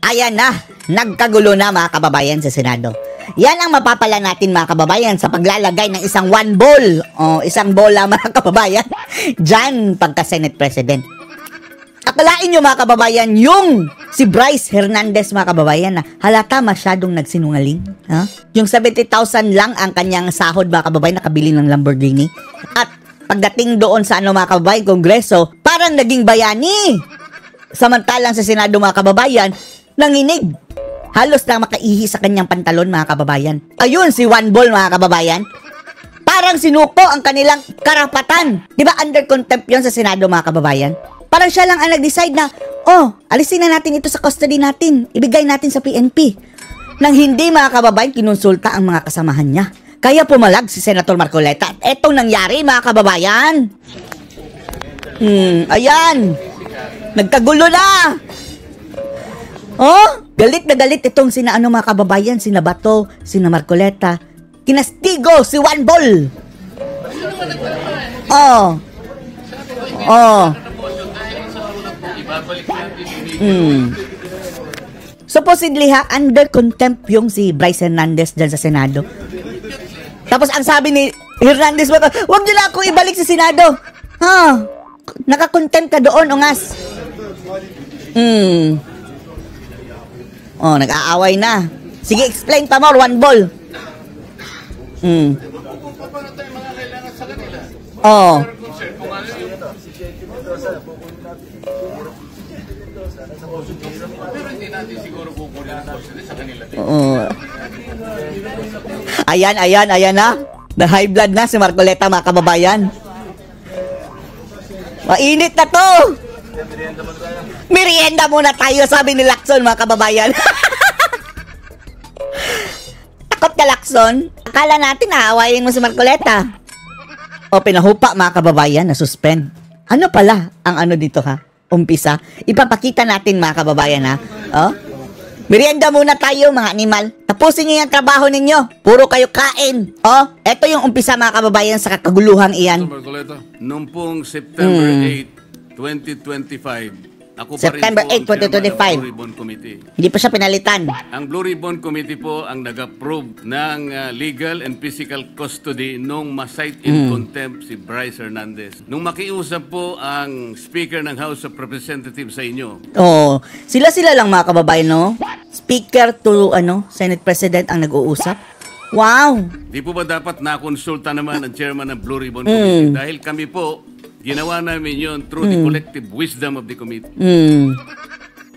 Ayan na, nagkagulo na mga kababayan sa Senado. Yan ang mapapala natin mga kababayan sa paglalagay ng isang one ball o isang bola mga kababayan dyan pagka Senate President. Akalain nyo mga kababayan, yung si Bryce Hernandez mga kababayan na halata masyadong nagsinungaling. Yung 70,000 lang ang kanyang sahod mga kababayan, nakabili ng Lamborghini. At pagdating doon sa mga kababayan, Kongreso, parang naging bayani. Samantalang sa Senado mga kababayan, nanginig. Halos na makaihi sa kanyang pantalon mga kababayan. Ayun si One Ball mga kababayan. Parang sinuko ang kanilang karapatan. Diba under contempt yun sa Senado mga kababayan? Parang siya lang ang nag-decide na, alisin na natin ito sa custody natin. Ibigay natin sa PNP. Nang hindi mga kababayan, kinonsulta ang mga kasamahan niya. Kaya pumalag si Senator Marcoleta. At etong nangyari mga kababayan. Ayan. Nagkagulo na. Galit na galit itong sina mga kababayan, sina Bato, sina Marcoleta. Kinastigo si One Ball. Supposedly under contempt yung si Bryce Hernandez dyan sa Senado. Tapos ang sabi ni Hernandez, wag nyo na ako ibalik sa Senado. Nakakontempt ka doon, ungas. Nag-aaway na. Sige, explain pa more, One Ball. Ayan na. Na-high blood na si Marcoleta mga kababayan. Mainit na to. Merienda muna tayo, sabi ni Lacson mga kababayan. Takot ka, Lacson? Akala natin aawayin mo si Marcoleta. Pinahupa mga kababayan, na-suspend. Ano pala ang dito umpisa? Ipapakita natin mga kababayan Merienda muna tayo mga animal. Tapusin nyo yung trabaho ninyo. Puro kayo kain. Ito yung umpisa mga kababayan sa kakaguluhang iyan. Marcoleta, noong pong September 8, 2025, ako September 8, 2025. Blue Ribbon Committee. Hindi pa siya pinalitan. Ang Blue Ribbon Committee po ang nag-approve ng legal and physical custody nung ma-cite in contempt si Bryce Hernandez. Nung makiusap po ang Speaker ng House of Representatives sa inyo. Sila lang mga kababayan, no? Speaker to Senate President ang nag-uusap. Wow! Di po ba dapat nakonsulta naman ang chairman ng Blue Ribbon Committee? Dahil kami po, ginawa namin yun through the collective wisdom of the committee.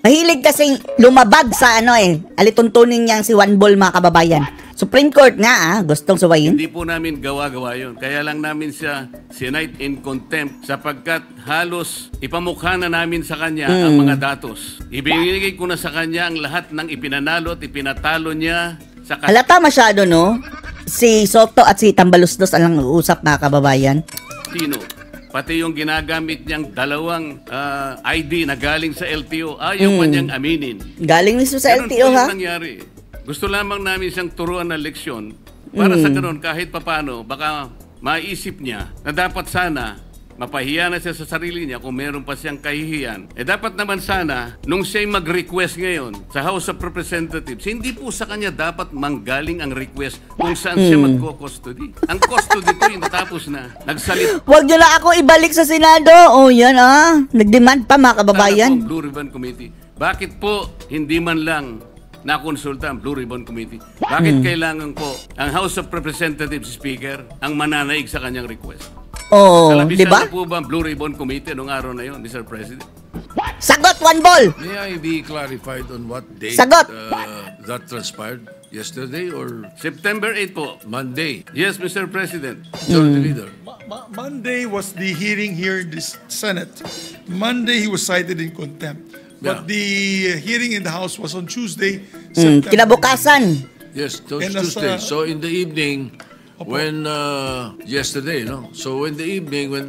Mahilig kasing lumabag sa alituntunin niyang si One Ball mga kababayan. Supreme Court nga gustong suwayin. Hindi po namin gawa-gawa yun. Kaya lang namin siya sinite in contempt sapagkat halos ipamukha na namin sa kanya ang mga datos. Ibinigay ko na sa kanya ang lahat ng ipinanalo at ipinatalo niya sa halata masyado, no? Si Soto at si Tambaluslos ang nag-uusap mga kababayan. Sino? Pati yung ginagamit niyang dalawang ID na galing sa LTO, ayaw pa niyang aminin. Galing mismo sa LTO, ha? Nangyari. Gusto lamang namin siyang turuan ng leksyon para sa ganun kahit papano, baka maisip niya na dapat sana mapahiya na siya sa sarili niya kung meron pa siyang kahihiyan. Dapat naman sana, nung siya'y mag-request ngayon sa House of Representatives, hindi po sa kanya dapat manggaling ang request kung saan siya magko-custody. Ang custody po yung natapos na. Nagsalit. Huwag niyo na ako ibalik sa Senado. Yan nag-demand pa mga kababayan. Blue Ribbon Committee. Bakit po hindi man lang nakonsulta ang Blue Ribbon Committee? Bakit kailangan po ang House of Representatives Speaker ang mananaig sa kanyang request? Di ba? Po ba ang Blue Ribbon Committee nung araw na yun, Mr. President? Sagot, One Ball! May I be clarified on what date Sagot! That transpired? Yesterday or September 8 po. Monday? Yes, Mr. President. Majority Leader. Monday was the hearing here in the Senate. Monday he was cited in contempt. But the hearing in the House was on Tuesday, September. Kinabukasan. Yes, Tuesday. So in the evening, when yesterday, no? So in the evening, when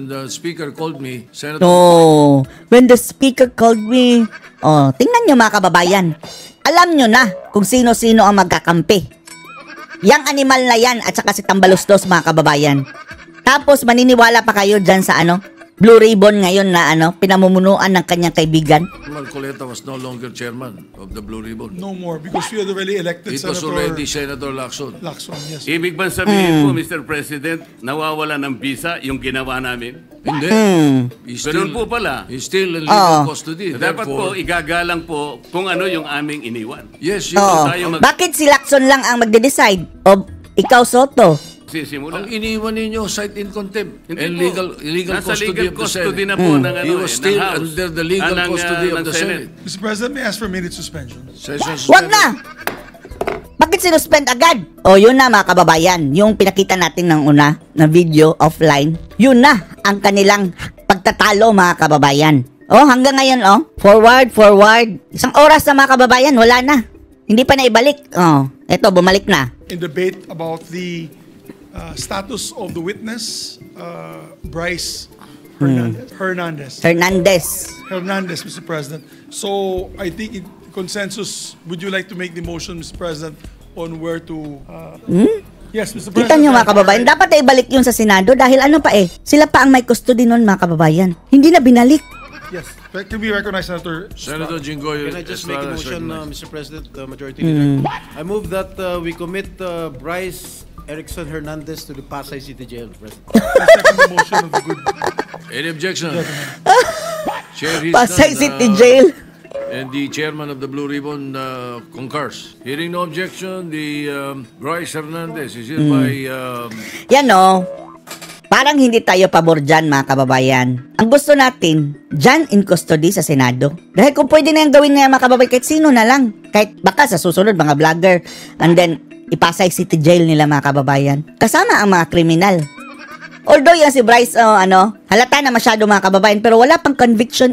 the speaker called me, Senator. When the speaker called me, tingnan nyo mga kababayan. Alam nyo na kung sino-sino ang magkakampi. Yang animal na yan at saka si Tambaluslos mga kababayan. Tapos maniniwala pa kayo dyan sa Blue Ribbon ngayon na pinamumunuan ng kanyang kaibigan. Marcoleta was no longer chairman of the Blue Ribbon. No more, because we had already elected It was Senator already Senator Lacson. Lacson. Yes. Ibig bang sabihin po, Mr. President, nawawala ng visa yung ginawa namin? Hindi. He's Ganun po pala. He's still in legal custody. Dapat po, Therefore, igagalang po kung ano yung aming iniwan. yes, Oo. tayo Bakit si Lacson lang ang magde-decide? O ikaw, Soto? Sisimula. ang iniwan ninyo, cite in contempt Hindi and po. legal Nasa custody legal of the custody Senate. na po ng, He was still ng House. under the legal ng, custody of ng the Senate. Mr. President, may I ask for a minute suspension? Session Wag suspended. na! Bakit sinuspend agad? O yun na mga kababayan, yung pinakita natin ng una na video offline, yun na ang kanilang pagtatalo mga kababayan. O hanggang ngayon forward. Isang oras na mga kababayan, wala na. Hindi pa naibalik. Eto, bumalik na. In debate about the status of the witness, Bryce Hernandez, Mr. President. So I think in consensus, would you like to make the motion, Mr. President, on where to... Yes, Mr. President. Kita nyo mga kababayan, dapat na ibalik yun sa Senado dahil sila pa ang may custody nun mga kababayan. Hindi na binalik. Yes. Can we recognize Senator Jingoy Can I just make a Estrada is motion, recognized. Mr. President, Majority Leader? I move that we commit Bryce Erickson Hernandez to the Pasay City Jail, President. I second the motion of the good... Any objection? Chair is Pasay done, City Jail. And the chairman of the Blue Ribbon concurs. Hearing no objection, the Bryce Hernandez is hereby... Yan parang hindi tayo pabor dyan mga kababayan. Ang gusto natin, dyan in custody sa Senado. Dahil kung pwede na yung gawin nga mga kababayan, kahit sino na lang. Kahit baka sa susunod mga vlogger. And then, ipasay City Jail nila mga kababayan. Kasama ang mga kriminal. Although yung si Bryce, halata na masyado mga kababayan, pero wala pang conviction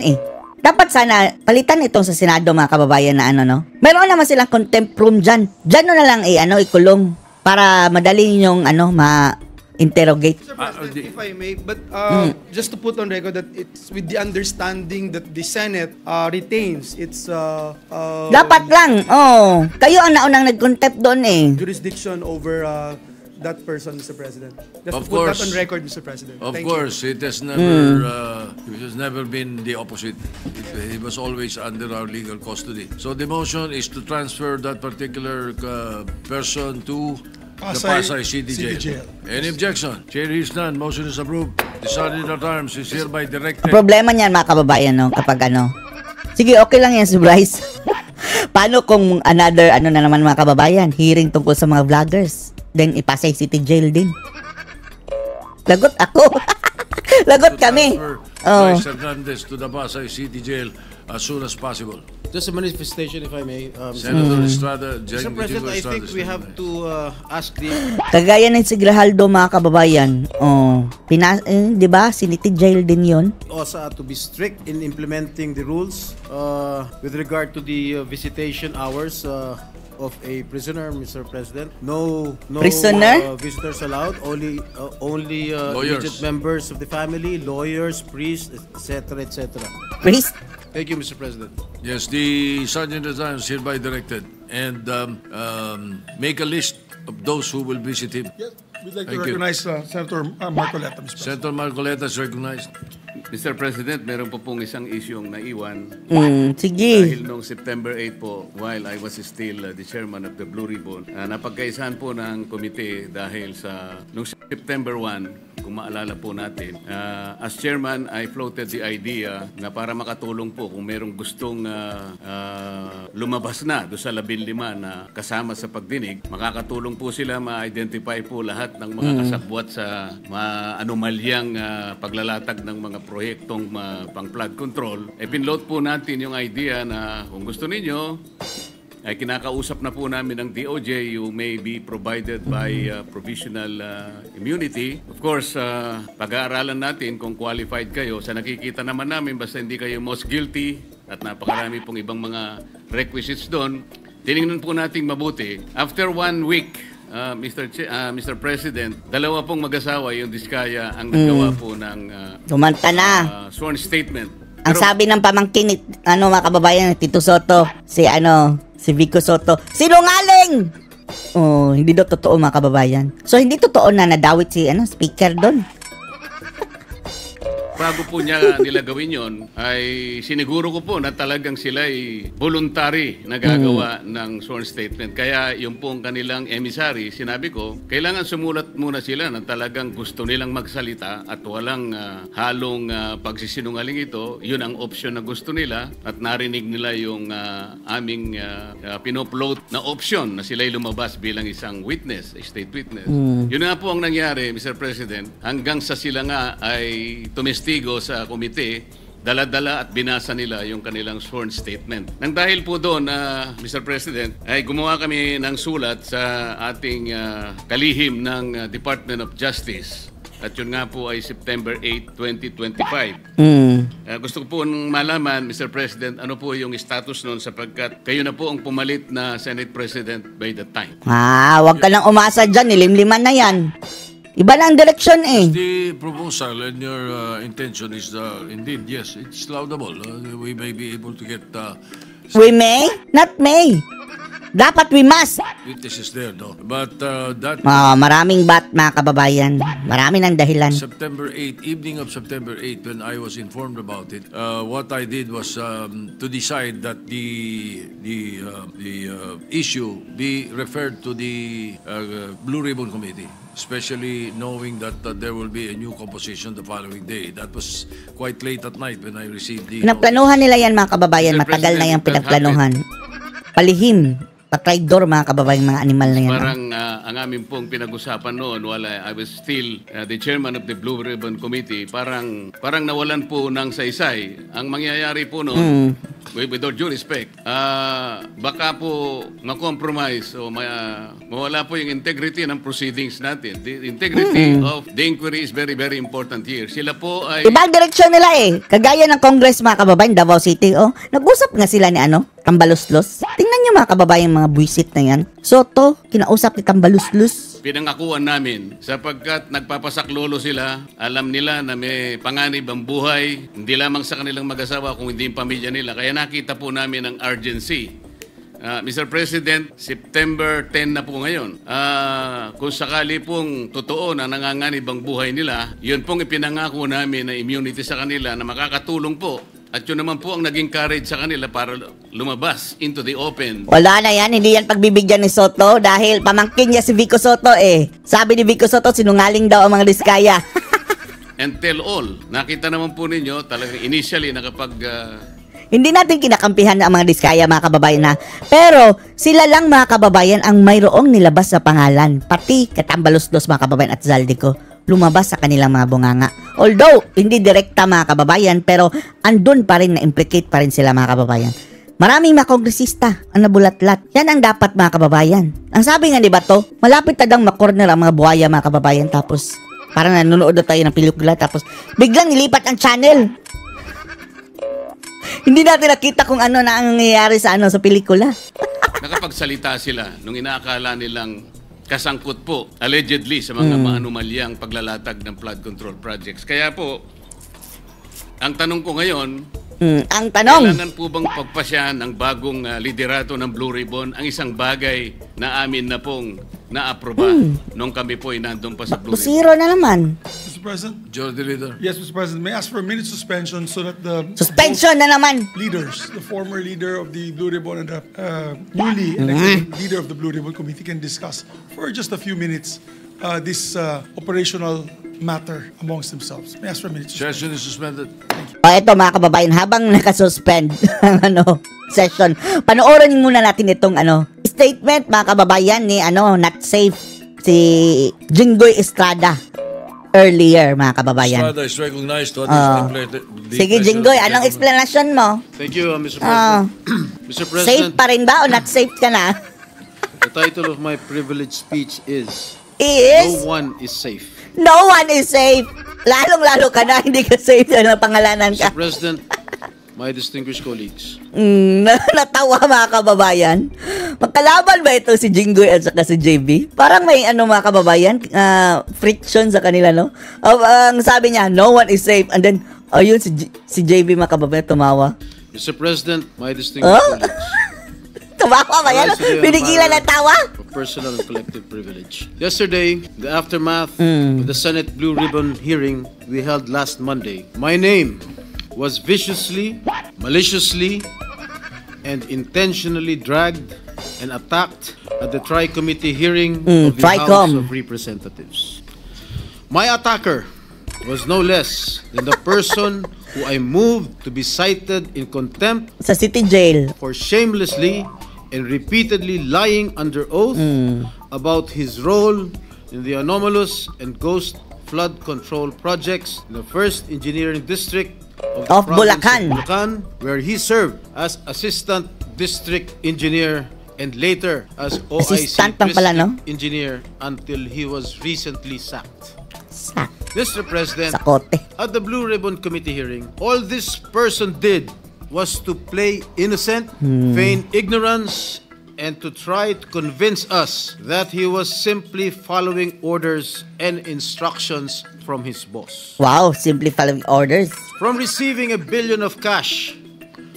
Dapat sana palitan itong sa Senado mga kababayan na Meron naman silang contempt room dyan. Dyan na lang ikulong para madali yung ma-interrogate. Mr. President, if I may, but just to put on record that it's with the understanding that the Senate retains its Dapat lang. Kayo ang naunang nag-contempt doon jurisdiction over that person, Mr. President. Just Of to put course. that on record, Mr. President. Of Thank course, it has never been the opposite. It was always under our legal custody. So the motion is to transfer that particular person to the Pasay City Jail. Any objection? Chair is none. Motion is approved. The Sergeant at Arms is hereby directed. Problema niyan mga kababayan kapag Sige, okay lang yan si Bryce. Paano kung another na naman mga kababayan, hearing tungkol sa mga vloggers? Then ipasay City Jail din. Lagot ako. Lagot kami. Bryce Hernandez to the Pasay City Jail as soon as possible. Just a manifestation, if I may. Senator Estrada, Mr. President, I think we have to ask the... Kagaya ng si Grijaldo mga kababayan. Di ba? City Jail din yon. OSA to be strict in implementing the rules with regard to the visitation hours of a prisoner, Mr. President. No Prisoner? Visitors allowed. Only Lawyers. immediate members of the family, lawyers, priests, etc., etc. Priest? Thank you, Mr. President. Yes, the Sergeant at Arms hereby directed and make a list of those who will visit him. Yes, we'd like to Thank you. recognize Senator Marcoleta, Mr. President. Senator Marcoleta is recognized. Mr. President, meron po pong isang isyong naiwan. Sige. Dahil noong September 8 po, while I was still the chairman of the Blue Ribbon, napagkaisahan po ng komite dahil sa noong September 1, kung maalala po natin, as chairman, I floated the idea na para makatulong po kung merong gustong lumabas na do sa 15 na kasama sa pagdinig, makakatulong po sila ma-identify po lahat ng mga kasabwat sa mga anomalyang paglalatag ng mga proyektong pang flood control. Pinload po natin yung idea na kung gusto ninyo, ay kinakausap na po namin ng DOJ, you may be provided by provisional immunity. Of course, pag-aaralan natin kung qualified kayo. Sa nakikita naman namin, basta hindi kayo most guilty at napakarami pong ibang mga requisites doon, tinignan po natin mabuti. After 1 week, Mr. President, dalawa pong mag-asawa yung Diskaya ang nagawa po ng Tumanta na. sworn statement. Ang sabi ng pamangkin mga kababayan, Tito Soto, si Vico Soto, sinungaling! Hindi daw totoo mga kababayan. So, hindi totoo na nadawit si speaker doon. bago po nila gawin yon, ay siniguro ko po na talagang sila ay voluntary na gagawa ng sworn statement. Kaya yung pong kanilang emissary, sinabi ko, kailangan sumulat muna sila na talagang gusto nilang magsalita at walang halong pagsisinungaling ito. Yun ang option na gusto nila at narinig nila yung aming pinopload na option na sila'y lumabas bilang isang witness, a state witness. Yun nga po ang nangyari, Mr. President, hanggang sa sila nga ay tumestigo sa komite, dala-dala at binasa nila yung kanilang sworn statement. Nang dahil po doon, Mr. President, ay gumawa kami ng sulat sa ating kalihim ng Department of Justice. At yun nga po ay September 8, 2025. Gusto ko po malaman, Mr. President, ano po yung status noon sapagkat kayo na po ang pumalit na Senate President by that time. Wag ka nang umasa dyan. Nilimliman na yan. Iba na ang direksyon eh. The proposal and your intention is indeed, yes, it's laudable. We may be able to get We may? Not may. Dapat we must. witnesses there, no? But that Maraming mga kababayan. Marami ng dahilan. September 8, evening of September 8, when I was informed about it, what I did was to decide that the issue be referred to the Blue Ribbon Committee, especially knowing that there will be a new composition the following day. That was quite late at night when I received the... Pinagplanuhan nila yan mga kababayan. Mr. Matagal na President, yung pinagplanuhan. Palihim. Patraidor mga kababayan, mga animal na yan. Parang ang aming pong pinag-usapan noon while I was still the chairman of the Blue Ribbon Committee, parang nawalan po ng saysay. Ang mangyayari po noon, with all due respect, baka po ma-compromise o mawala po yung integrity ng proceedings natin. The integrity of the inquiry is very, very important here. Sila po ay... Ibang direksyon nila eh. Kagaya ng Congress mga kababayan, Davao City. Nag-usap nga sila ni Tambaluslos. Tingnan nyo mga kababayan, mga buwisit na yan. Soto, kinausap ni Tambaluslos. Pinangakuan namin sapagkat nagpapasaklolo sila, alam nila na may panganib ang buhay, hindi lamang sa kanilang mag-asawa kung hindi yung pamilya nila. Kaya nakita po namin ang urgency. Mr. President, September 10 na po ngayon. Kung sakali pong totoo na nanganganib ang buhay nila, yun pong ipinangako namin na immunity sa kanila na makakatulong po. At yun naman po ang naging courage sa kanila para lumabas into the open. Wala na yan, hindi yan pagbibigyan ni Soto dahil pamangkin niya si Vico Soto eh. Sabi ni Vico Soto, sinungaling daw ang mga Diskaya. And tell all, nakita naman po ninyo talagang initially na kapag... Hindi natin kinakampihan ang mga Diskaya mga kababayan na. Pero sila lang mga kababayan ang mayroong nilabas sa pangalan. Pati Katambaluslos mga kababayan at Zaldico. Lumabas sa kanilang mga bunganga. Although, hindi direkta mga kababayan, pero andun pa rin, na-implicate pa rin sila mga kababayan. Maraming mga kongresista ang nabulatlat. Yan ang dapat mga kababayan. Ang sabi nga ni Bato, malapit tadang makorner ang mga buhaya mga kababayan. Tapos, parang nanonood na tayo ng pelikula. Tapos, biglang nilipat ang channel. Hindi natin nakita kung ano na ang nangyayari sa pelikula. Nakapagsalita sila nung inaakala nilang kasangkot po, allegedly, sa mga maanumalyang paglalatag ng flood control projects. Kaya po, ang tanong ko ngayon, ang tanong, kailangan po bang pagpasyahan ng bagong liderato ng Blue Ribbon ang isang bagay na amin na pong na-aproba nung kami po ay nandun pa sa Blue Ribbon? Zero na naman. Mr. President? Majority Leader. Yes, Mr. President. May I ask for a minute suspension so that the Suspension na naman. leaders, the former leader of the Blue Ribbon and the newly elected leader of the Blue Ribbon Committee can discuss for just a few minutes this operational matter amongst themselves. May I ask for a minute suspension? Session is suspended. Ito mga kababayan, habang nakasuspend ang session, panoorin muna natin itong statement mga kababayan ni not safe si Jinggoy Estrada earlier mga kababayan. Estrada is recognized to the Sige Jinggoy, anong explanation mo? Thank you, Mr. President. Mr. Safe President, pa rin ba o not safe ka na? the title of my privileged speech is Is? No One is Safe. No one is safe. Lalong-lalo ka na, hindi ka safe na pangalanan ka. Mr. President, my distinguished colleagues, Natawa mga kababayan. Magkalaban ba ito si Jinggoy at saka si JB? Parang may mga kababayan, friction sa kanila, no? Ang sabi niya, no one is safe. And then, ayun, si JB mga kababayan tumawa. Mr. President, my distinguished colleagues, Tumawa ba yan? Pinigilan na tawa? of personal and collective privilege. Yesterday, the aftermath of the Senate Blue Ribbon hearing we held last Monday, my name was viciously, maliciously, and intentionally dragged and attacked at the Tri-Committee hearing of the House of Representatives. My attacker was no less than the person who I moved to be cited in contempt sa city jail for shamelessly and repeatedly lying under oath about his role in the anomalous and ghost flood control projects in the 1st Engineering District of the province of Bulacan, where he served as Assistant District Engineer and later as OIC District Engineer until he was recently sacked. Mr. President, at the Blue Ribbon Committee hearing, all this person did was to play innocent, feign ignorance, and to try to convince us that he was simply following orders and instructions from his boss. Wow, simply following orders. From receiving $1 billion of cash,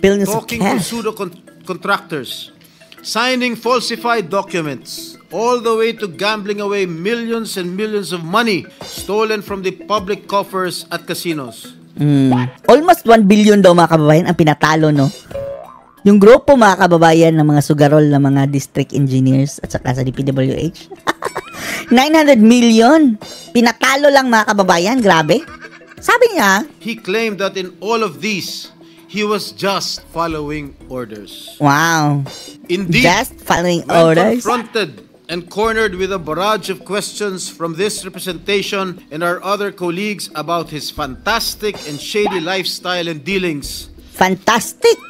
talking to pseudo-contractors, signing falsified documents, all the way to gambling away millions and millions of money stolen from the public coffers at casinos. Almost 1 billion daw mga kababayan ang pinatalo, no? Yung grupo mga kababayan ng mga sugarol ng mga district engineers at saka sa DPWH. 900 million. Pinatalo lang mga kababayan. Grabe. Sabi niya, he claimed that in all of these, he was just following orders. Wow. Indeed, just following when orders. Confronted and cornered with a barrage of questions from this representation and our other colleagues about his fantastic and shady lifestyle and dealings. Fantastic.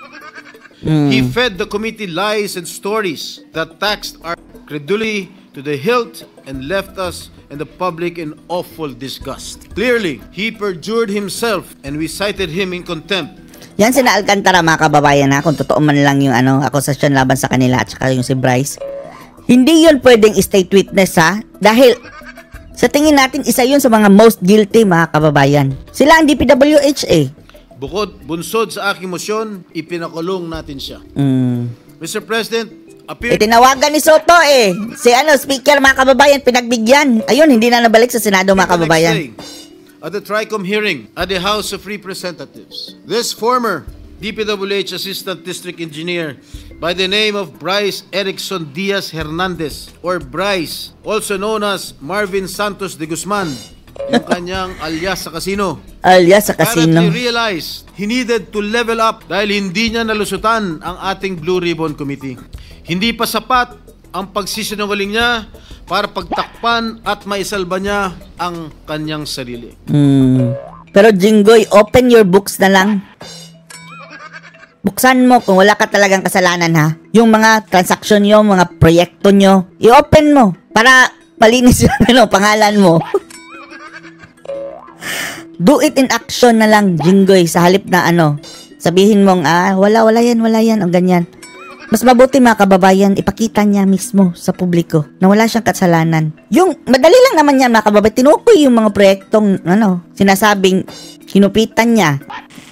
He fed the committee lies and stories that taxed our credulity to the hilt and left us and the public in awful disgust. Clearly, he perjured himself and we cited him in contempt. Yan sina Alcantara mga kababayan, ha, kung totoo man lang yung akusasyon laban sa kanila at saka yung si Bryce. Hindi yun pwedeng state witness, ha, dahil sa tingin natin isa yun sa mga most guilty mga kababayan. Sila ang DPWH eh. Bukod bunsod sa aking motion, ipinakulong natin siya. Mr. President, tinawagan ni Soto eh. Si speaker mga kababayan, pinagbigyan. Ayun, hindi na nabalik sa Senado mga kababayan. At the TRICOM hearing at the House of Representatives, this former DPWH Assistant District Engineer by the name of Bryce Erickson Diaz Hernandez, or Bryce, also known as Marvin Santos de Guzman, yung kanyang alias sa casino. Alias sa casino. Apparently realized he needed to level up dahil hindi niya nalusutan ang ating Blue Ribbon Committee. Hindi pa sapat ang pagsisinungaling niya para pagtakpan at maisalba niya ang kanyang sarili. Pero Jinggoy, open your books na lang. Buksan mo kung wala ka talagang kasalanan, ha. Yung mga transaksyon nyo, mga proyekto nyo, i-open mo para malinis yung pangalan mo. Do it in action na lang, Jinggoy, sa halip na sabihin mong, wala yan, ang ganyan. Mas mabuti mga kababayan, ipakita niya mismo sa publiko na wala siyang kasalanan. Yung, madali lang naman yan mga kababayan, tinukoy yung mga proyektong, sinasabing kinupitan niya.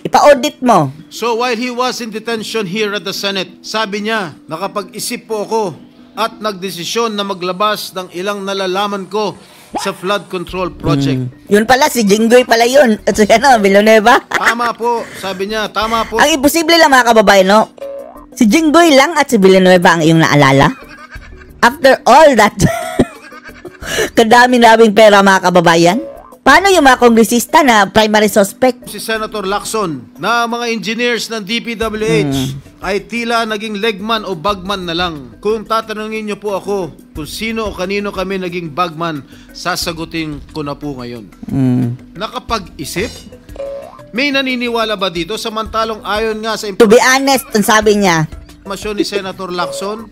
Ipa-audit mo. So while he was in detention here at the Senate, sabi niya, nakapag-isip po ako at nagdesisyon na maglabas ng ilang nalalaman ko sa flood control project. Yun pala, si Jinggoy pala yun. At si Villanueva. Tama po, sabi niya, tama po. Ang imposible lang mga kababayan, no? Si Jinggoy lang at si Villanueva ang iyong naalala? After all that, kadami-daming pera mga kababayan? Paano yung mga kongresista na primary suspect? Si Senator Lacson na mga engineers ng DPWH ay tila naging legman o bagman na lang. Kung tatanungin niyo po ako kung sino o kanino kami naging bagman, sasagutin ko na po ngayon. Nakapag-isip? May naniniwala ba dito? Samantalong ayon nga sa to be honest, ang sabi niya, impormasyon ni Senator Lacson,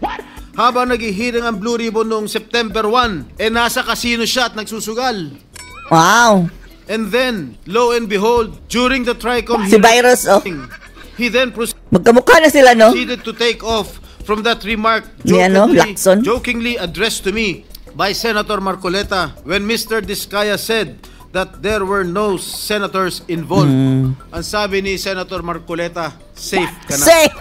habang naghihiring ang Blue Ribbon noong September 1, nasa casino siya at nagsusugal. Wow. And then, lo and behold, during the TRICOM si Virus, he then magkamukha na sila, no? proceeded to take off from that remark jokingly addressed to me by Senator Marcoleta when Mr. Diskaya said that there were no senators involved. Ang sabi ni Senator Marcoleta, safe ka na. Safe!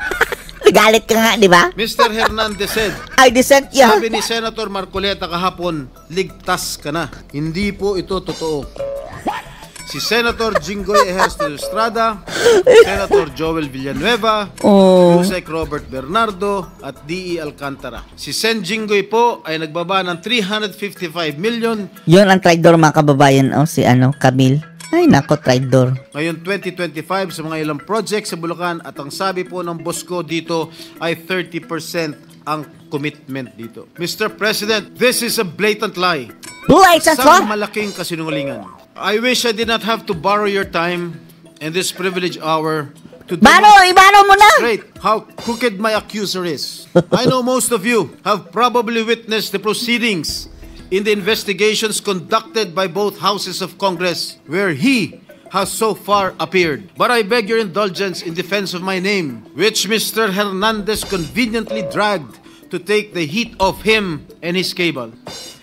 Galit ka nga, di ba? Mr. Hernandez said, I dissent ya. sabi ni Senator Marcoleta kahapon, ligtas ka na. Hindi po ito totoo. Si Senator Jinggoy Ejercito Estrada, Senator Joel Villanueva, Yusek Robert Bernardo, at D.E. Alcantara. Si Sen Jinggoy po ay nagbaba ng 355 million. Yun ang traidor mga kababayan, si Camille. Ay nako, traidor. Ngayon 2025 sa mga ilang projects sa Bulacan at ang sabi po ng boss ko dito ay 30% ang commitment dito. Mr. President, this is a blatant lie. Buhay sa Isang malaking kasinungalingan. I wish I did not have to borrow your time in this privileged hour to ibaro mo na! demonstrate how crooked my accuser is. I know most of you have probably witnessed the proceedings in the investigations conducted by both houses of Congress where he has so far appeared. But I beg your indulgence in defense of my name, which Mr. Hernandez conveniently dragged to take the heat off him and his cabal.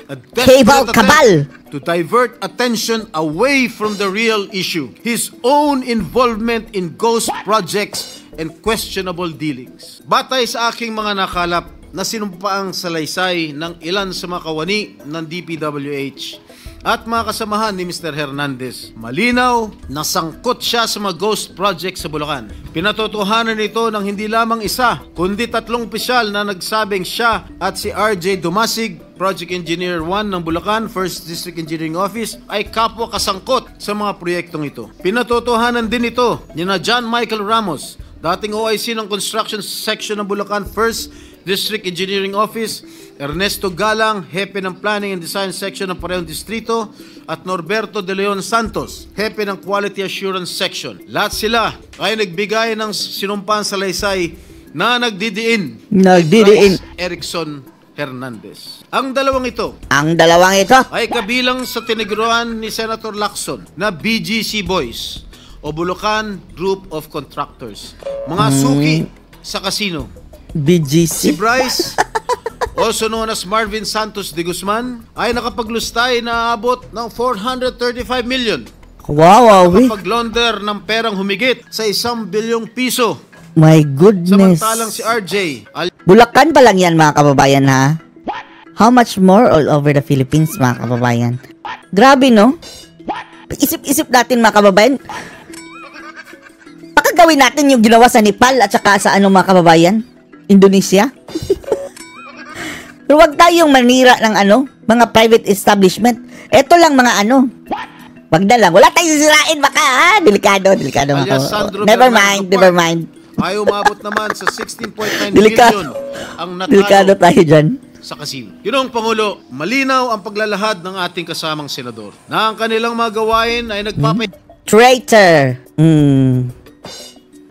A desperate attempt to divert attention away from the real issue, his own involvement in ghost projects and questionable dealings. Batay sa aking mga nakalap na sinumpaang salaysay ng ilan sa mga kawani ng DPWH at mga kasamahan ni Mr. Hernandez, malinaw na sangkot siya sa mga ghost projects sa Bulacan. Pinatotohanan nito ng hindi lamang isa, kundi 3 opisyal na nagsabing siya at si RJ Dumasig, Project Engineer 1 ng Bulacan, 1st District Engineering Office, ay kapwa kasangkot sa mga proyektong ito. Pinatotohanan din ito ni na John Michael Ramos, dating OIC ng Construction Section ng Bulacan, 1st District Engineering Office, Ernesto Galang, Hepe ng Planning and Design Section ng parehong distrito, at Norberto De Leon Santos, Hepe ng Quality Assurance Section. Lahat sila ay nagbigay ng sinumpaan salaysay na nagdidiin Bryce Erickson Hernandez. Ang dalawang ito ay kabilang sa tiniguruan ni Senator Lacson na BGC Boys o Bulacan Group of Contractors. Mga suki sa casino. Si BGC. Bryce, also known as Marvin Santos de Guzman, ay nakapaglustay na abot ng 435 million. Wow, Nakapag-launder ng perang humigit sa 1 bilyong piso. My goodness. Samantalang si RJ, Bulacan pa lang yan mga kababayan ha. How much more all over the Philippines mga kababayan. Grabe no? Isip-isip natin mga kababayan. Baka gawin natin yung ginawa sa Nepal at saka sa mga kababayan? Indonesia? Pero wag tayong manira ng mga private establishment. Ito lang mga wag na lang. Wala tayong sirain baka ha. Delikado mga kababayan. Never mind. Ay umabot naman sa 16.9 billion ang Delikado natalo tayo dyan. sa casino. Ginoong Pangulo, malinaw ang paglalahad ng ating kasamang senador na ang kanilang mga gawain ay Traitor.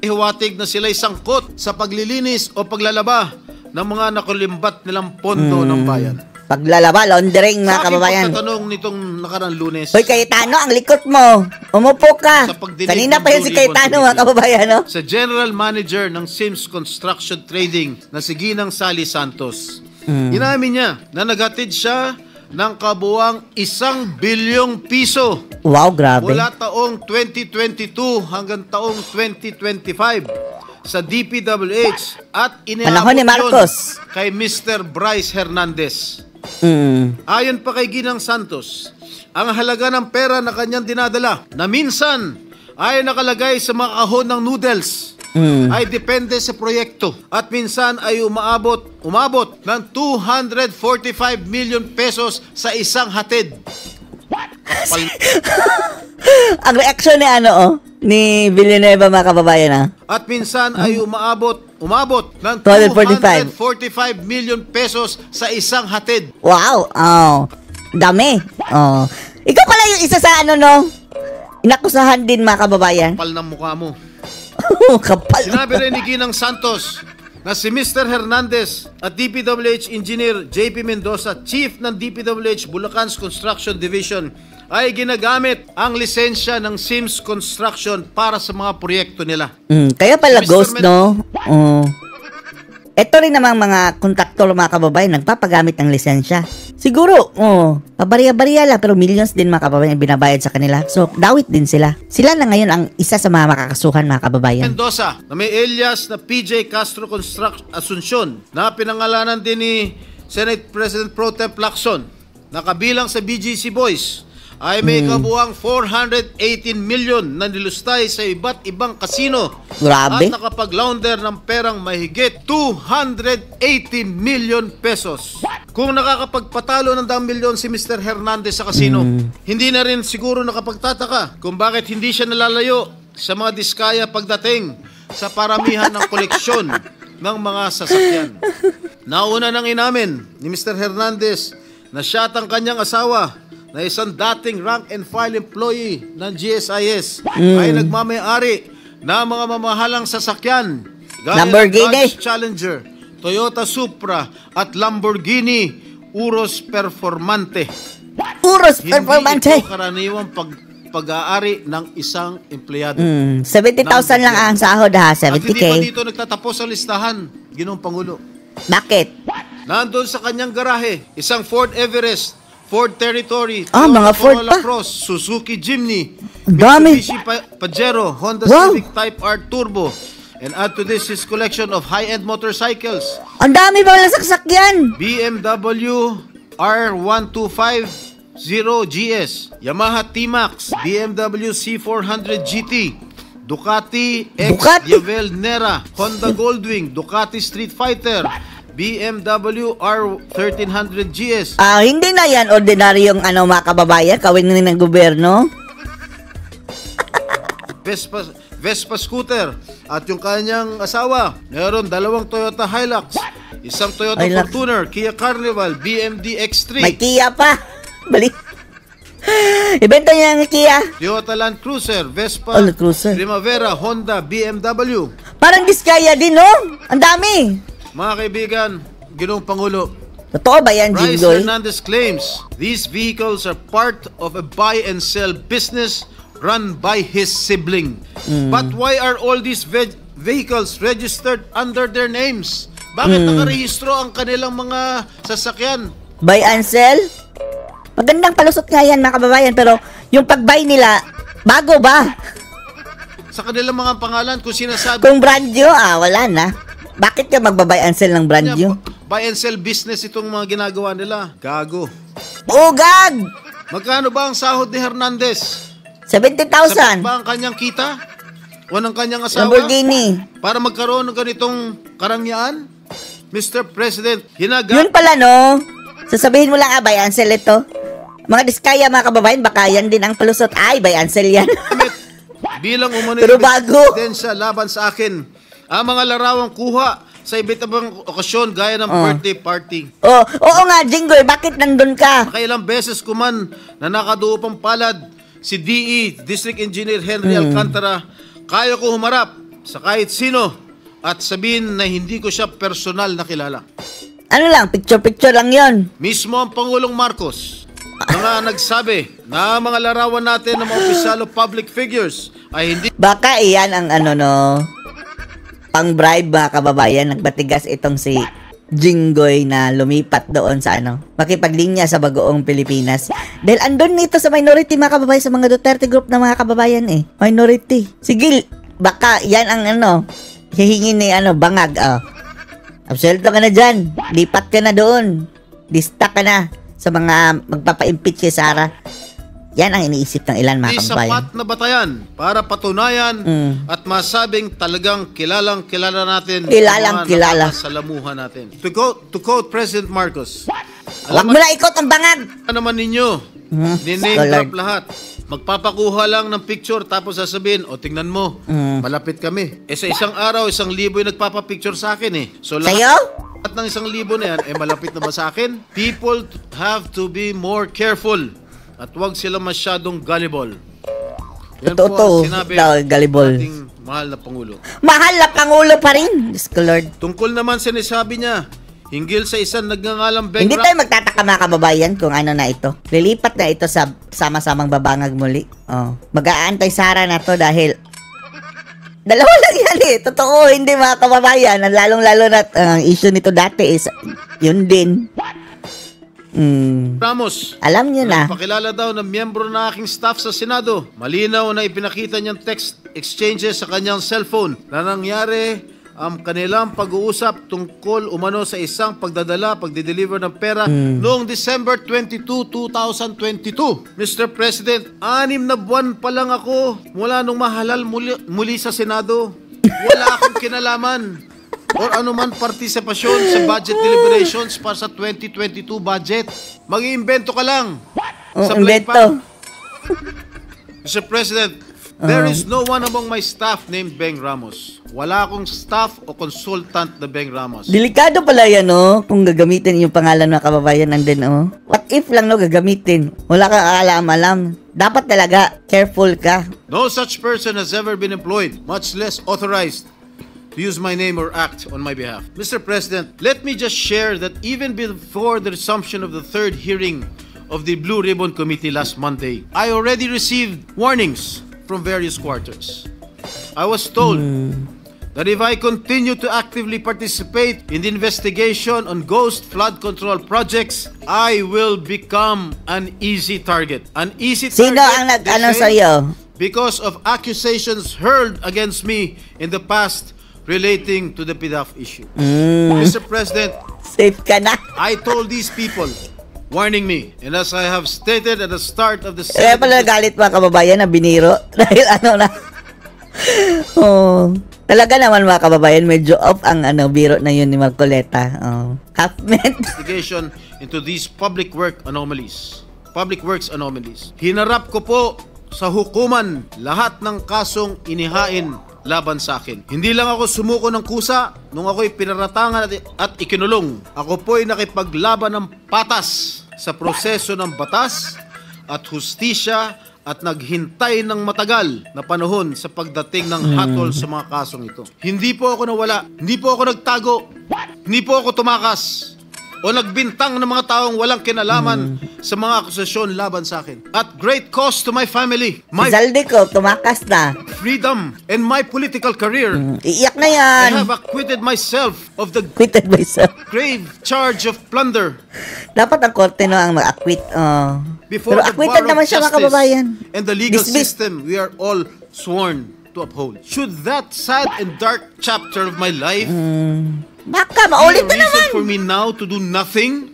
hiwatig na sila'y sangkot sa paglilinis o paglalaba ng mga nakulimbat nilang pondo ng bayan. Paglalaba, laundering mga kababayan. Sa aking pagtatanong nitong nakarang Lunes, Hoy Cayetano, ang likot mo. Umupo ka. Sa pagdinig Kanina ng pa yan si Blue Cayetano Ribbon mga kababayan, no? sa General Manager ng Sims Construction Trading na si Ginang Sally Santos, inamin niya na naghatid siya ng kabuwang 1 bilyong piso Wow, grabe. mula taong 2022 hanggang taong 2025 sa DPWH at Panahon ni iniabot Marcos. yun kay Mr. Bryce Hernandez. Ayon pa kay Ginang Santos, ang halaga ng pera na kanyang dinadala na minsan ay nakalagay sa mga kahon ng noodles ay depende sa proyekto at minsan ay umabot ng 245 million pesos sa isang hatid. Ang reaksyon ni Villanueva mga kababayan, At minsan ay umabot ng 245 million pesos sa isang hatid. Wow. Dami. Ikaw pala yung isa sa inakusahan din mga kababayan. Kapal ng mukha mo. Kapal. Sinabi rin ni Ginang Santos na si Mr. Hernandez at DPWH Engineer JP Mendoza, Chief ng DPWH Bulacan's Construction Division, ay ginagamit ang lisensya ng Sims Construction para sa mga proyekto nila. Kaya pala Si Mr. ghost, no? Ito rin namang mga kontraktor mga kababayan nagpapagamit ng lisensya. Siguro, pabariya-bariya lang pero millions din mga kababayan binabayad sa kanila. So, dawit din sila. Sila na ngayon ang isa sa mga makakasuhan mga kababayan. Mendoza, na may alias na PJ Castro Asuncion, na pinangalanan din ni Senate President Pro Tem Lacson, na kabilang sa BGC Boys, ay may kabuang 418 million na nilustay sa iba't ibang kasino. Grabe. At nakapag-launder ng perang mahigit 280 million pesos. Kung nakakapagpatalo ng 10 milyon si Mr. Hernandez sa kasino, hindi na rin siguro nakapagtataka kung bakit hindi siya nalalayo sa mga diskaya pagdating sa paramihan ng koleksyon ng mga sasakyan. Nauna nang inamin ni Mr. Hernandez na siya at ang kanyang asawa na isang dating rank and file employee ng GSIS ay nagmamayari na mga mamahalang sasakyan gaya Lamborghini, ng Dodge Challenger, Toyota Supra at Lamborghini Urus Performante. Urus Performante. Hindi ito karaniwang pag-aari ng isang empleyado. 70,000 lang ang sahod ha, At hindi 70K. pa dito nagtatapos ang listahan, Ginoong Pangulo. Bakit? Nandun sa kanyang garahe, isang Ford Everest, Ford Territory, Mga Ford Corolla pa. Cross, Suzuki Jimny, Ang dami. Mitsubishi Pajero, Honda Wow. Civic Type R Turbo, and add to this his collection of high-end motorcycles, Ang dami ba lang sasakyan? BMW R1250GS, Yamaha T-Max, BMW C400 GT, Ducati X Ducati? Yavel Nera, Honda Goldwing, Ducati Street Fighter, BMW R1300 GS. Hindi na yan ordinaryong mga kababayan, kawin na ng gobyerno. Vespa scooter at yung kanyang asawa. Meron 2 Toyota Hilux, isang Toyota Hilux. Fortuner, Kia Carnival, BMD X3, May Kia pa. Bali. Ibenta niya ang Kia. Toyota Land Cruiser, Vespa, Land Cruiser. Primavera, Honda, BMW. Parang diskaya din, no? Ang dami. Mga kaibigan, Ginoong Pangulo, Totoo ba yan, Bryce Jinggoy? Hernandez claims these vehicles are part of a buy and sell business run by his sibling. But why are all these vehicles registered under their names? Bakit nakarehistro ang kanilang mga sasakyan? Buy and sell? Magandang palusot nga yan, mga kababayan, pero yung pag-buy nila, bago ba? Sa kanilang mga pangalan, kung sinasabi Kung brand new, wala na. Bakit ka magba-buy and sell ng brand new? buy and sell business itong mga ginagawa nila. Gago. Ugag! Magkano ba ang sahod ni Hernandez? 70,000. Sapat ba ang kanyang kita? O ng kanyang asawa? Lamborghini. Para magkaroon ng ganitong karangyaan? Mr. President, Yun pala, no? Sasabihin mo lang, buy and sell ito. Mga diskaya, mga kababayan, baka yan din ang palusot. Ay, buy and sell yan. bilang umano Pero bago. ebidensya laban sa akin, ang mga larawang kuha sa iba't ibang okasyon gaya ng birthday party. Oo nga, Jinggoy, bakit nandun ka? Nakailang beses ko man na nakaduupang palad si DE, District Engineer Henry Alcantara, kaya ko humarap sa kahit sino at sabihin na hindi ko siya personal na kilala. Ano lang, picture-picture lang yon. Mismo ang Pangulong Marcos na nagsabi na mga larawan natin ng mga opisyal o public figures ay hindi Baka iyan ang pang-bribe, mga kababayan. Nagbatigas itong si Jinggoy na lumipat doon sa makipaglinya sa bagoong Pilipinas. Dahil andun nito sa minority, mga kababayan, sa mga Duterte group na mga kababayan minority. Sige, baka yan ang hihingin ni bangag. Absuelto ka na dyan. Lipat ka na doon. Lista ka na sa mga magpapa-impeach kay Sara. Yan ang iniisip ng ilan, mga kababayan. sapat na batayan para patunayan at masabing talagang kilalang-kilala natin Kilalang-kilala. sa lamuhan natin. To quote President Marcos, Huwag mo na ikot ang bangag. naman ninyo, diname drop lahat. Magpapakuha lang ng picture tapos sasabihin, tingnan mo, malapit kami. Sa isang araw, 1,000 yung nagpapapicture sa akin So Sa'yo? lahat ng 1,000 na yan, malapit na ba sa akin? People have to be more careful at huwag sila masyadong gullible. Yan po Totoo, ang sinabi gullible. ng ating mahal na Pangulo. Mahal na Pangulo pa rin. Diyos ko, Lord. Tungkol naman sinasabi niya, hinggil sa isang nagngangalang Beng Hindi tayo magtataka, mga kababayan, kung ano na ito. Lilipat na ito sa sama-samang babangag muli. Mag-aantay Sara na to dahil Dalawa lang yan eh. Totoo, hindi mga kababayan. Lalong-lalo na ang issue nito dati is yun din. Ramos, Alam niyo na. pakilala daw ng miyembro ng aking staff sa Senado. Malinaw na ipinakita niyang text exchanges sa kanyang cellphone na nangyari ang kanilang pag-uusap tungkol umano sa isang pagdedeliver ng pera noong December 22, 2022. Mr. President, 6 na buwan pa lang ako mula nung mahalal muli sa Senado. Wala akong kinalaman or anuman partisipasyon sa budget deliberations para sa 2022 budget. Mag-iimbento ka lang. Sa Invento. Mr. President, there is no one among my staff named Beng Ramos. Wala akong staff o consultant na Beng Ramos. Delikado pala yan, no? Kung gagamitin yung pangalan ng kababayan nandun, oh. What if lang, no, gagamitin? Wala kang alam-alam. Dapat talaga, careful ka. No such person has ever been employed, much less authorized to use my name or act on my behalf. Mr. President, let me just share that even before the resumption of the third hearing of the Blue Ribbon Committee last Monday, I already received warnings from various quarters. I was told that if I continue to actively participate in the investigation on ghost flood control projects, I will become an easy target. An easy target, Sino ang they nag-ano say, sa'yo? because of accusations hurled against me in the past relating to the PDAF issue. Mr. President, Safe ka na. I told these people, warning me, and as I have stated at the start of the Kaya pala galit mga kababayan na biniro. Dahil ano na. Oh. Talaga naman mga kababayan, medyo off ang biro na yun ni Marcoleta. Oh. Half-meant. investigation into these public works anomalies. Hinarap ko po sa hukuman lahat ng kasong inihain laban sa akin. Hindi lang ako sumuko ng kusa nung ako'y pinaratangan at ikinulong. Ako po'y nakipaglaban ng patas sa proseso ng batas at hustisya at naghintay ng matagal na panahon sa pagdating ng hatol sa mga kasong ito. Hindi po ako nawala, hindi po ako nagtago, hindi po ako tumakas o nagbintang ng mga taong walang kinalaman sa mga akusasyon laban sa akin. At great cost to my family, my Zaldico, tumakas na. freedom, and my political career, Iiyak na yan. I have acquitted myself of the Quitted myself. grave charge of plunder Dapat ang korte no ang mag-acquit. Oh. before Pero the acquitted bar of naman siya mga justice kababayan. and the legal Dismiss. system we are all sworn to uphold. Should that sad and dark chapter of my life Baka, be maulit a na reason naman. for me now to do nothing,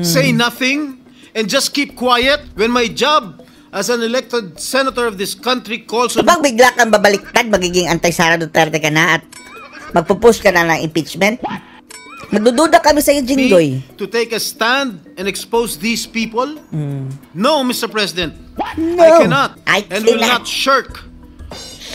say nothing, and just keep quiet when my job as an elected senator of this country calls on Kapag bigla kang babaliktad, magiging anti-Sara Duterte ka na at magpupush ka na ng impeachment, magdududa kami sa iyo, Jinggoy. me to take a stand and expose these people? No, Mr. President. No. I cannot I and will cannot. not shirk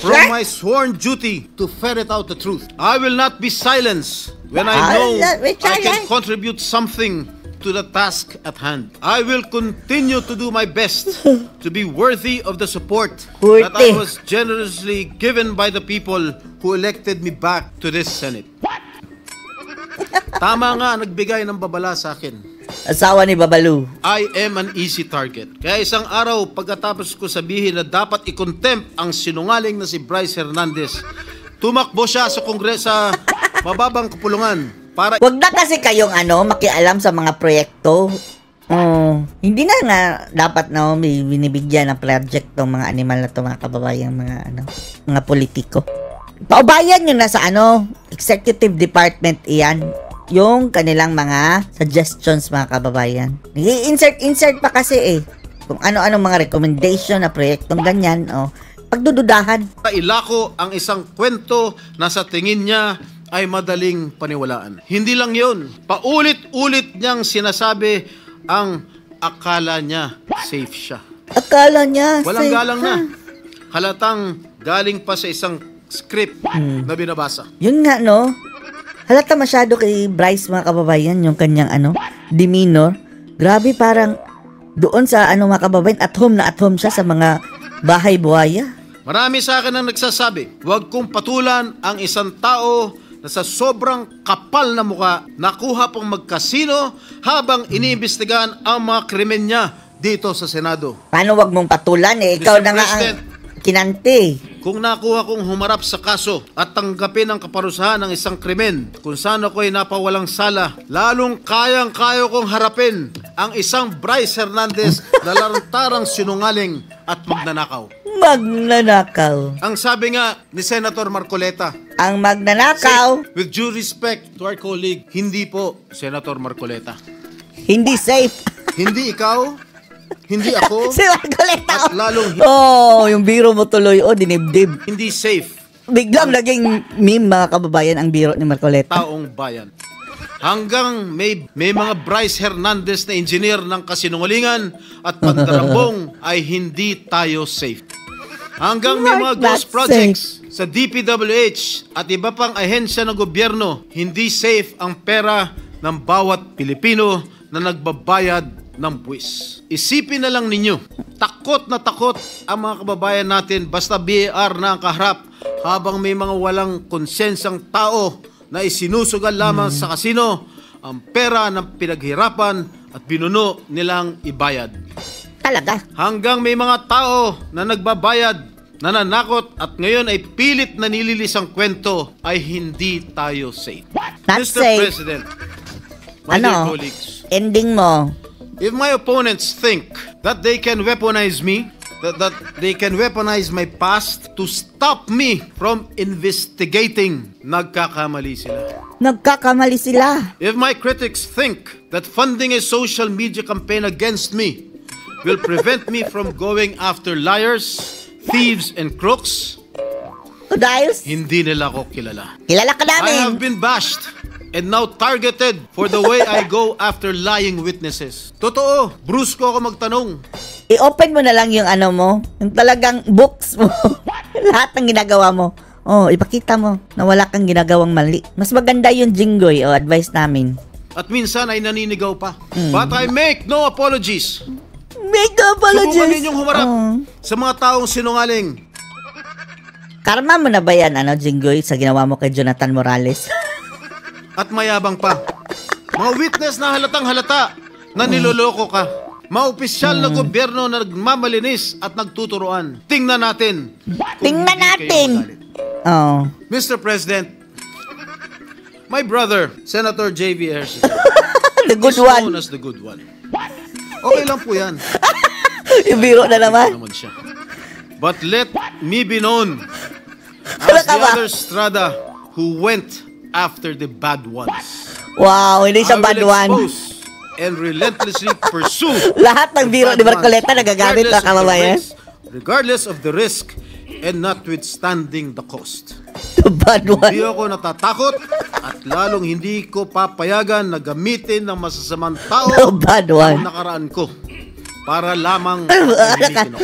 from Shirk? my sworn duty to ferret out the truth. I will not be silenced when I Ah, know which I can I- contribute something to the task at hand. I will continue to do my best to be worthy of the support that I Worthy. was generously given by the people who elected me back to this Senate. Tama nga, nagbigay ng babala sa akin. Asawa ni Babalu. I am an easy target. Kaya isang araw, pagkatapos ko sabihin na dapat i-contempt ang sinungaling na si Bryce Hernandez, tumakbo siya sa Kongreso sa mababang kapulungan para Huwag na kasi kayong makialam sa mga proyekto. Hindi na dapat may binibigyan ng project tong mga animal na to, mga kababayan, mga politiko. Paubayan nyo na sa executive department iyan yung kanilang mga suggestions, mga kababayan. I-insert pa kasi kung ano-ano mga recommendation na proyektong ganyan, pagdududahan. ilako ang isang kwento na sa tingin niya ay madaling paniwalaan. Hindi lang yun. Paulit-ulit niyang sinasabi ang akala niya safe siya. Akala niya Walang safe galang ka. na. Halatang galing pa sa isang script na binabasa. Yun nga, no? Halata masyado kay Bryce, mga kababayan, yung kanyang demeanor. Grabe, parang doon sa mga kababayan, at home siya sa mga bahay buhaya. Marami sa akin ang nagsasabi, huwag kong patulan ang isang tao na sa sobrang kapal na muka, nakuha pang magkasino habang iniimbestigahan ang mga krimen niya dito sa Senado. Paano wag mong patulan? Ikaw Mr. na nga ang President, kinante. Kung nakuha kong humarap sa kaso at tanggapin ang kaparusahan ng isang krimen kung saan ako'y napawalang sala, lalong kayang-kaya kong harapin ang isang Bryce Hernandez na lantarang sinungaling at magnanakaw. Magnanakaw. Ang sabi nga ni Senator Marcoleta, Ang magnanakaw, with due respect to our colleague, hindi po, Senator Marcoleta. hindi safe. Hindi ikaw, hindi ako, Si Marcoleta. at lalong Yung biro mo tuloy, dinibdib. hindi safe Biglang naging meme, mga kababayan, ang biro ni Marcoleta. taong bayan. Hanggang may mga Bryce Hernandez na engineer ng kasinungalingan at pagdarambong ay hindi tayo safe. Hanggang may mga ghost projects sa DPWH at iba pang ahensya ng gobyerno, hindi safe ang pera ng bawat Pilipino na nagbabayad ng buwis. Isipin na lang ninyo, takot na takot ang mga kababayan natin basta BAR na ang kaharap habang may mga walang konsensyang tao na isinusugal lamang sa kasino ang pera ng pinaghirapan at binuno nilang ibayad. Talaga. Hanggang may mga tao na nagbabayad, nananakot at ngayon ay pilit na nililis ang kwento ay hindi tayo safe. Not Mr. safe. President, my dear colleagues, Ending mo. if my opponents think that they can weaponize me, that they can weaponize my past to stop me from investigating, nagkakamali sila. Nagkakamali sila. If my critics think that funding a social media campaign against me will prevent me from going after liars, thieves, and crooks, Dahil hindi nila ako kilala. kilala ka I namin. have been bashed and now targeted for the way I go after lying witnesses. Totoo, brusko ako magtanong. I-open mo na lang yung ano mo, yung talagang books mo. Lahat ng ginagawa mo. Ipakita mo na wala kang ginagawang mali. Mas maganda yung Jinggoy, advice namin. At minsan ay naninigaw pa. But I make no apologies. Make no apologies. Subukan ninyong humarap Oh. sa mga taong sinungaling. Karma mo na ba yan, Jinggoy, sa ginawa mo kay Jonathan Morales? At mayabang pa. Mga witness na halatang halata na niloloko ka. Mga opisyal na gobyerno na nagmamalinis at nagtuturoan. Tingnan natin. Tingnan natin. Oh. Mr. President, my brother, Senator J.V. Erskine, The good is known one. as the good one. Okay lang po yan. Yung biro na naman. Naman siya. But let me be known Ano as ka the ba? other Strada who went after the bad ones. Wow, hindi siya I bad will one. expose and relentlessly pursue Lahat ng biro ni bad Marcoleta ones, nagagamit na kababayan. regardless of the risk and notwithstanding the cost. The bad Hindi one. ako natatakot at lalong hindi ko papayagan na gamitin ng masasamang tao The bad ang one. nakaraan ko para lamang gamitin ako.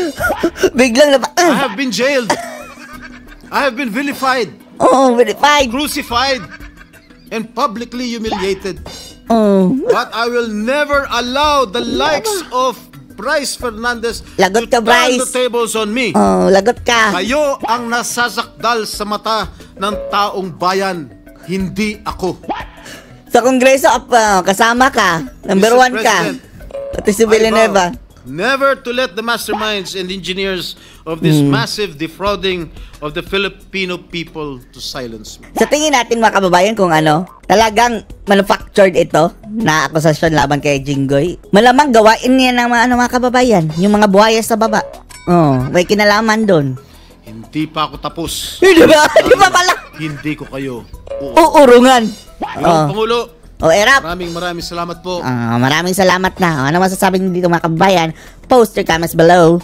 Biglang na I have been jailed. I have been vilified, verified. crucified, and publicly humiliated. Oh. But I will never allow the likes of Bryce Fernandez Lagot to ka, turn the Bryce. tables on me. Lagot ka. Kayo ang nasasakdal sa mata ng taong bayan, hindi ako. Sa Kongreso, kasama ka. Number Mr. 1 ka. President, Pati si I Villanueva. vow never to let the masterminds and engineers of this massive defrauding of the Filipino people to silence me. Sa tingin natin, mga kababayan, kung talagang manufactured ito na akusasyon laban kay Jinggoy, malamang gawain niya ng mga kababayan, yung mga buhaya sa baba. May kinalaman doon. Hindi pa ako tapos. Hindi ba? Di ba pala? Hindi ko kayo Uurungan. Ginoong Pangulo, Erap. maraming salamat po. Maraming salamat na. Ano masasabi niyo dito, mga kababayan? Post your comments below.